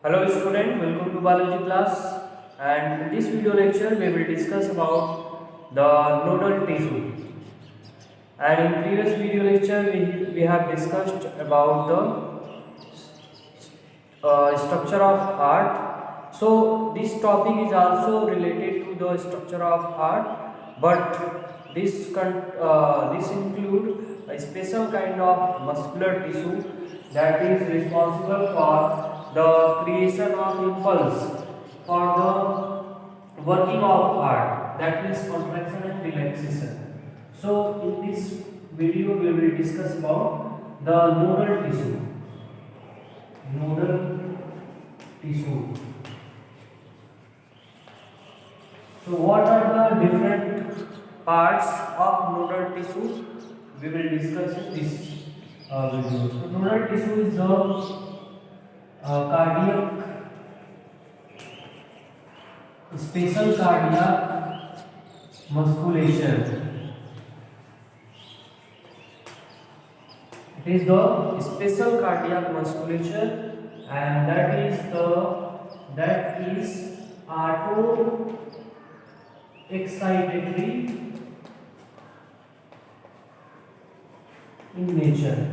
Hello student, welcome to biology class, and in this video lecture we will discuss about the nodal tissue. And in previous video lecture we have discussed about the structure of heart. So this topic is also related to the structure of heart, but this include a special kind of muscular tissue that is responsible for the creation of impulse for the working of heart, that means contraction and relaxation. So in this video we will discuss about the nodal tissue. Nodal tissue. So what are the different parts of nodal tissue? We will discuss in this video. So nodal tissue is the cardiac, special cardiac musculation. It is the special cardiac musculature, and that is auto excitatory in nature.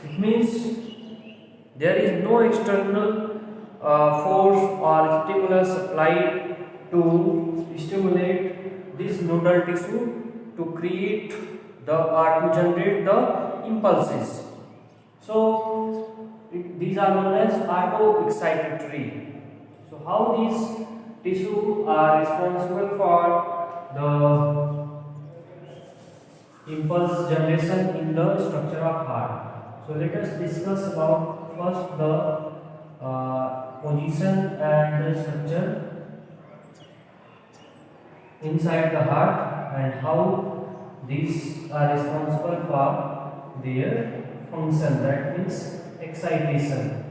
It means there is no external force or stimulus applied to stimulate this nodal tissue to create or to generate the impulses. So these are known as auto-excitatory. So how these tissue are responsible for the impulse generation in the structure of heart. So let us discuss about first the position and the structure inside the heart and how these are responsible for their function, that means excitation.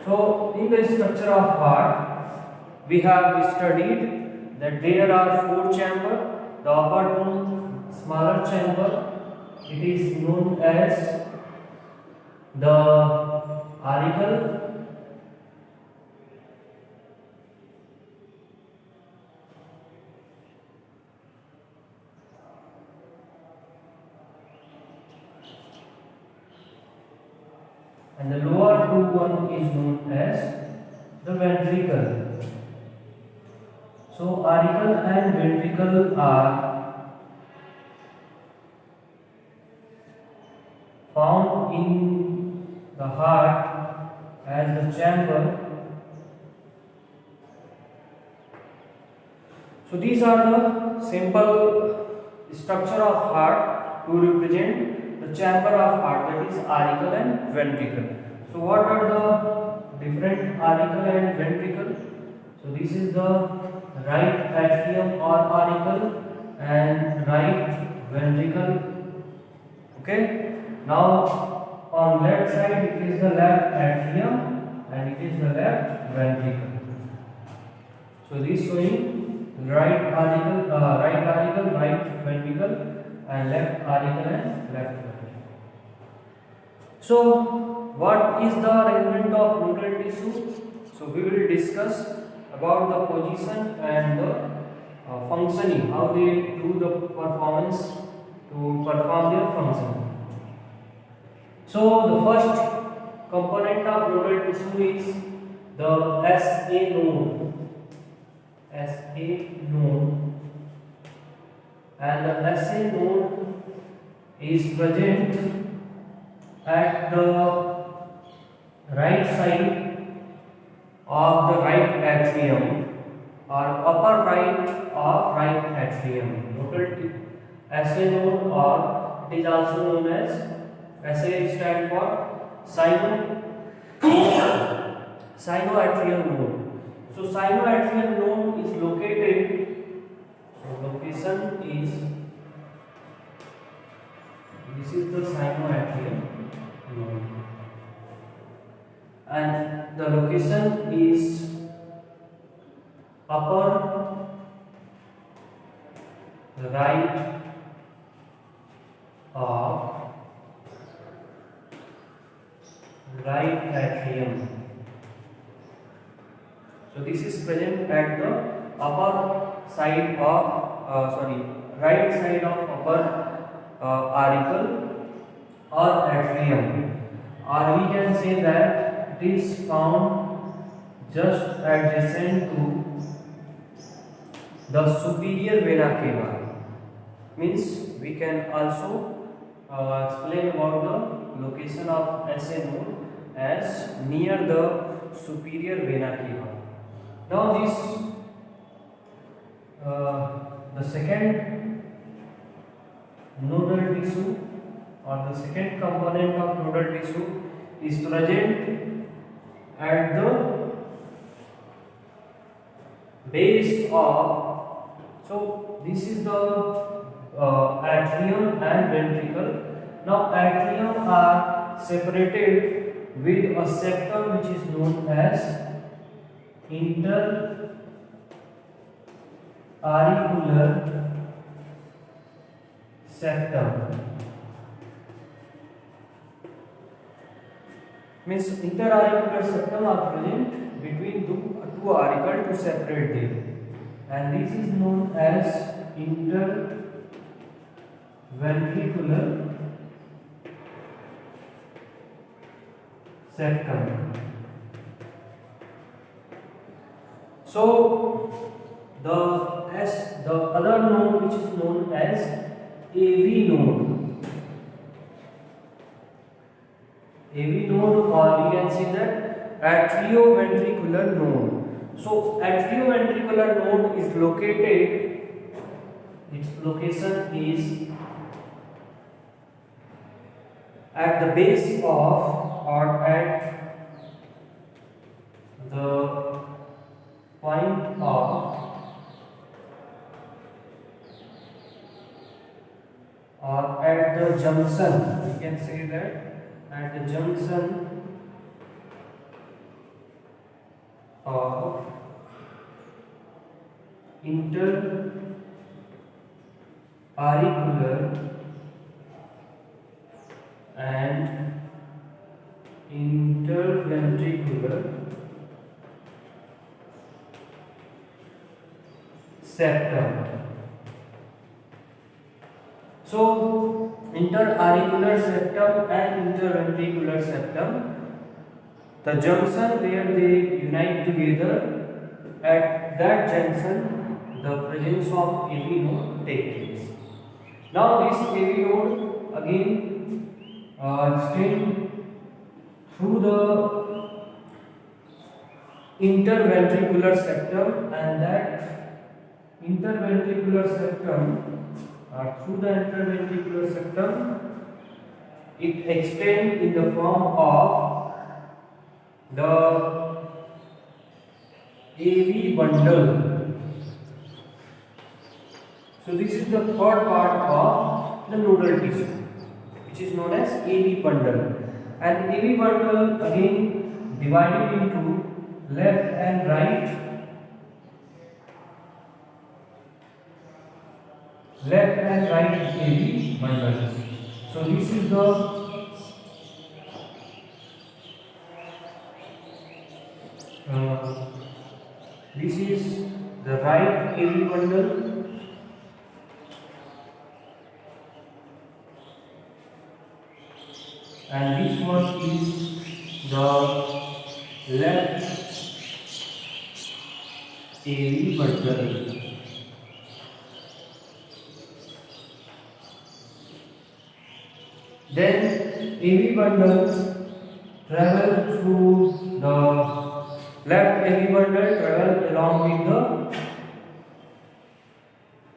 So in the structure of heart we have studied that there are four chambers. The upper one, smaller chamber, it is known as the auricle. And the lower two one is known as the ventricle. So auricle and ventricle are found in the heart as the chamber. So these are the simple structure of heart to represent the chamber of heart, that is auricle and ventricle. So what are the different auricle and ventricle? So this is the right atrium or auricle and right ventricle. Okay. Now on left side it is the left atrium and it is the left ventricle. So this showing right auricle, right ventricle, and left auricle and left ventricle. So what is the arrangement of nodal tissue? So we will discuss about the position and the functioning, how they do the performance to perform their function. So the first component of nodal tissue is the SA node. SA node, and the SA node is present at the right side of the right atrium or upper right of right atrium. Nodal SA node, or it is also known as SA stand for sinoatrial node. So sinoatrial node is located. So location is, this is the sinoatrial node, and the location is upper right of right atrium. So this is present at the upper side of right side of upper auricle or atrium, or we can say that it is found just adjacent to the superior vena cava. Means we can also explain about the location of SA node as near the superior vena cava. Now this the second nodal tissue or the second component of nodal tissue is present at the base of, so this is the atrium and ventricle. Now atrium are separated with a septum which is known as interauricular septum. Means interauricular septum are present between two auricle to separate them, and this is known as interventricular septum. So the other node which is known as AV node. AV node, or we can say that atrioventricular node. So atrioventricular node is located, its location is at the base of, or at the point of, or at the junction, we can say that at the junction of interauricular and interventricular septum. So interauricular septum and interventricular septum, the junction where they unite together, at that junction the presence of AV node takes place. Now this AV node again extend through the interventricular septum, and that interventricular septum, through the interventricular septum, it extends in the form of the AV bundle. So this is the third part of the nodal tissue, which is known as AV bundle. And AV bundle again divided into left and right, AV bundle. So this is the right AV bundle, and this one is the left AV bundle. Then AV bundles travel through the left AV bundle travel along with the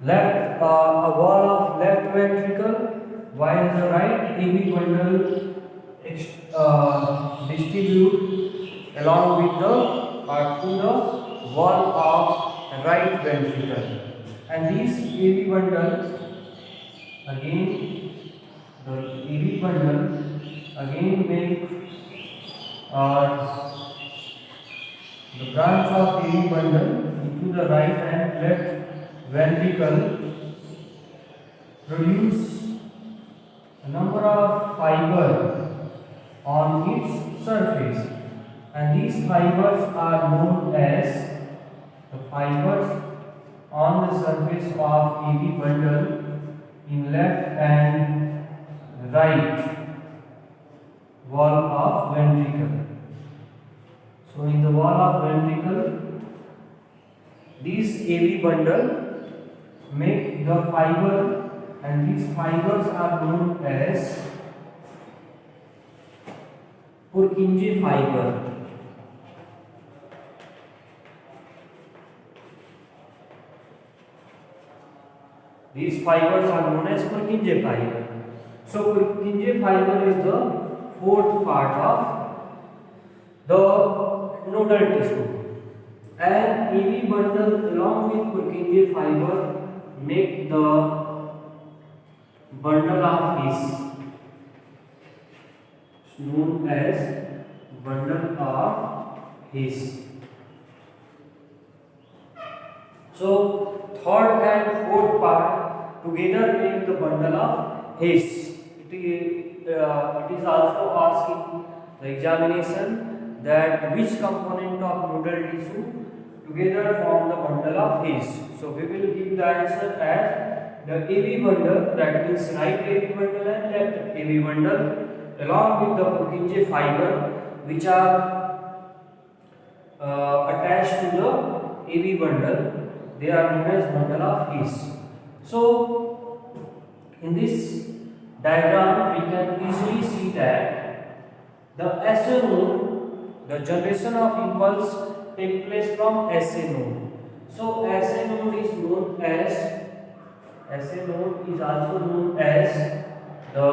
left wall of left ventricle, while the right AV bundle distribute along with the to the wall of right ventricle. And these AV bundle again, the AV bundle again make the branch of AV bundle into the right and left ventricle produce number of fiber on its surface, and these fibers are known as the fibers on the surface of AB bundle in left and right wall of ventricle. So in the wall of ventricle, these AB bundle make the fiber, and these fibers are known as Purkinje fiber. These fibers are known as Purkinje fiber. So Purkinje fiber is the fourth part of the nodal tissue, and AB bundle along with Purkinje fiber make the bundle of His, known as bundle of His. So third and fourth part together make the bundle of His. It is also asked in the examination that which component of nodal tissue together form the bundle of His. So we will give the answer as the AB bundle, that means right AB bundle and left AB bundle, along with the Purkinje fiber which are attached to the AB bundle, they are known as bundle of His. So in this diagram we can easily see that the SA node, the generation of impulse take place from SA node. So SA node is known as, SA node is also known as the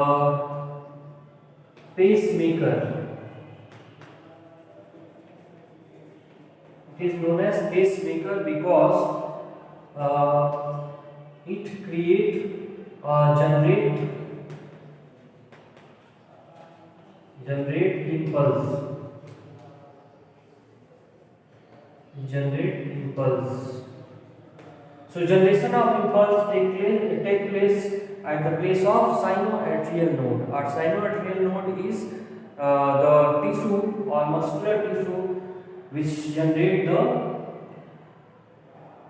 pacemaker. It is known as pacemaker because it create generate impulse. So generation of impulse take place at the place of sinoatrial node. Our sinoatrial node is the tissue or muscular tissue which generate the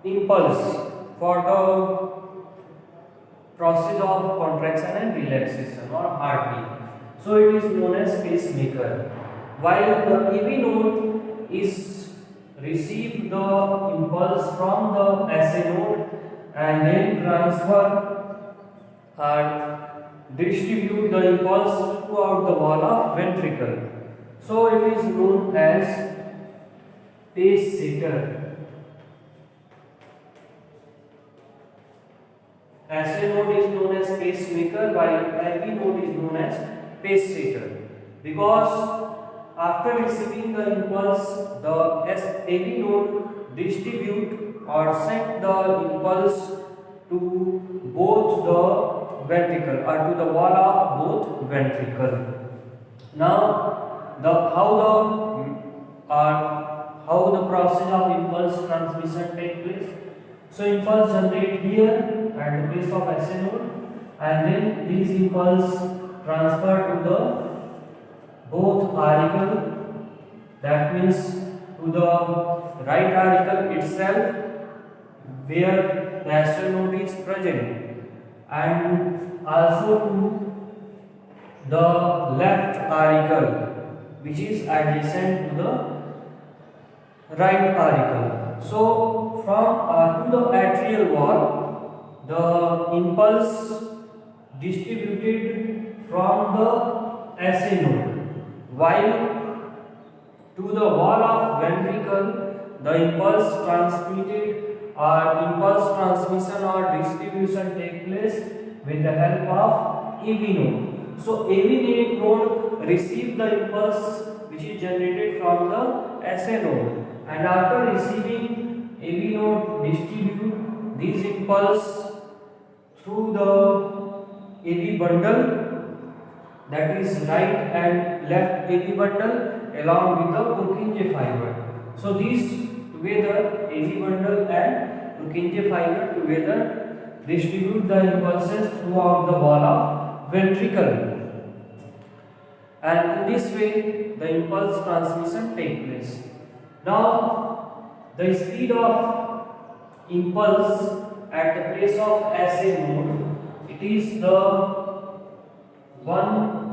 impulse for the process of contraction and relaxation or heartbeat. So it is known as pacemaker. While the AB node is receive the impulse from the SA node and then transfer and distribute the impulse throughout the wall of ventricle. So it is known as pacesetter. SA node is known as pacemaker while AB node is known as pacesetter, because after receiving the impulse, the AB node distribute or send the impulse to both the ventricle or to the wall of both ventricle. Now, how the process of impulse transmission take place? So impulse generate here at the place of SA node, and then these impulse transfer to the both auricle, that means to the right auricle itself where the SA node is present, and also to the left auricle which is adjacent to the right auricle. So from to the atrial wall, the impulse distributed from the SA node, while to the wall of ventricle the impulse transmitted or impulse transmission or distribution take place with the help of AB node. So AB node receive the impulse which is generated from the SA node, and after receiving AB node distribute these impulse through the AB bundle, that is right and left AB bundle along with the Purkinje fiber. So these together, AB bundle and Purkinje fiber together distribute the impulses throughout the wall of ventricle. and in this way the impulse transmission take place. Now the speed of impulse at the place of SA node, it is the 1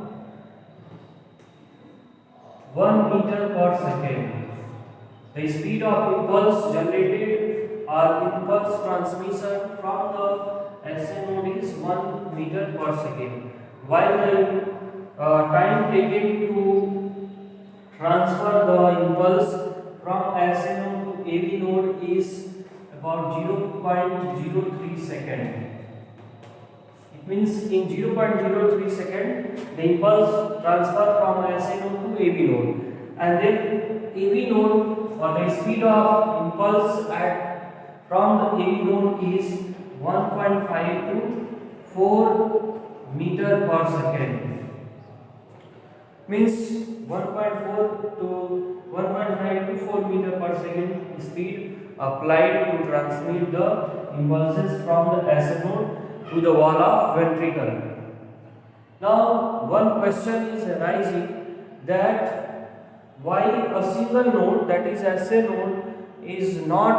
meter per second. The speed of impulse generated or impulse transmission from the SA node is 1 meter per second, while the time taken to transfer the impulse from SA node to AV node is about 0.03 second. It means in 0.03 second the impulse transfer from SA node to AV node, and then AV node or the speed of impulse from the AV node is 1.5 to 4 meter per second. Means 1.5 to 4 meter per second speed applied to transmit the impulses from the SA node to the wall of ventricle. Now one question is arising that why a single node, that is SA node, is not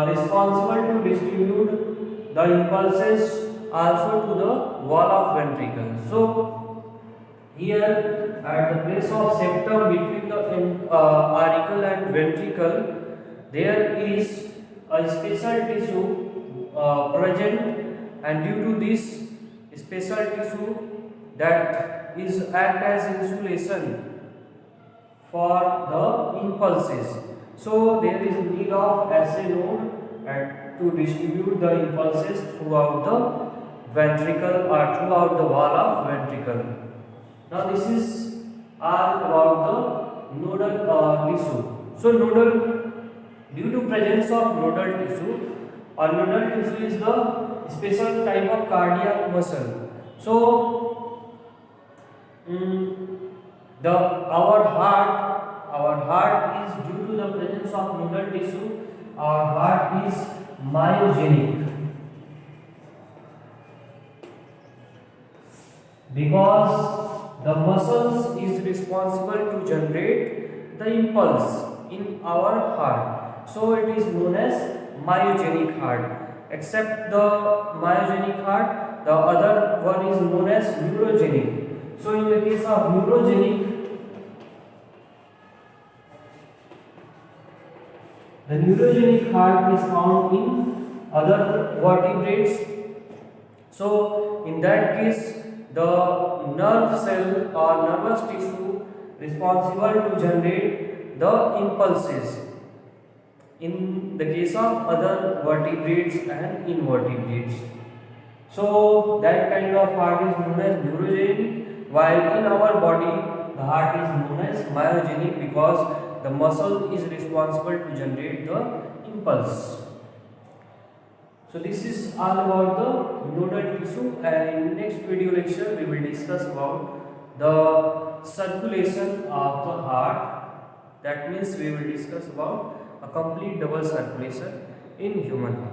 responsible to distribute the impulses also to the wall of ventricle. So here at the place of septum between the auricle and ventricle, there is a special tissue present, and due to this special tissue that is act as insulation for the impulses. So there is need of SA node to distribute the impulses throughout the ventricle or throughout the wall of ventricle. Now this is all about the nodal tissue. So nodal, due to presence of nodal tissue, or nodal tissue is the special type of cardiac muscle. So our heart is, due to the presence of nodal tissue, our heart is myogenic, because the muscles is responsible to generate the impulse in our heart. So it is known as myogenic heart. Except the myogenic heart, the other one is known as neurogenic. So in the case of neurogenic, the neurogenic heart is found in other vertebrates. So in that case, the nerve cell or nervous tissue responsible to generate the impulses in the case of other vertebrates and invertebrates. So that kind of heart is known as neurogenic, while in our body the heart is known as myogenic, because the muscle is responsible to generate the impulse. So this is all about the nodal tissue, and in next video lecture we will discuss about the circulation of the heart. That means we will discuss about a complete double circulation in human heart.